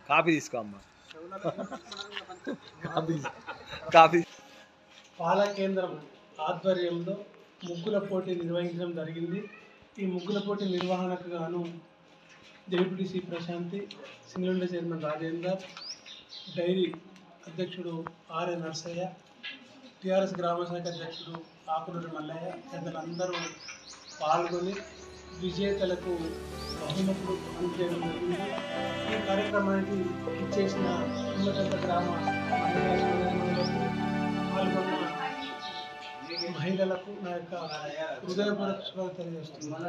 Coffee తీసుకో అమ్మా. Coffee. పాల కేంద్రం ఆధ్వర్యంలో ముగ్గుల పోటీ నిర్వహించడం జరిగింది. ఈ ముగ్గుల పోటీ నిర్వహణకు గాను ZPTC Prashanti, Singala chairman Rajender, dairy అధ్యక్షుడు ఆర్ఏ నర్సయ్య, టీఆర్ఎస్ గ్రామశాఖ అధ్యక్షుడు ఆకునూరి మల్లయ్య తదితరులందరూ పాల్గొని విజేతలకు బహుమతులు అందజేయడం జరిగింది. ఈ కార్యక్రమానికి ఇచ్చేసిన ఉన్నత గ్రామ పాల్గొన్న మహిళలకు నా యొక్క హృదయపూర్వక శుభాకాంక్షలు తెలియజేస్తున్నాను.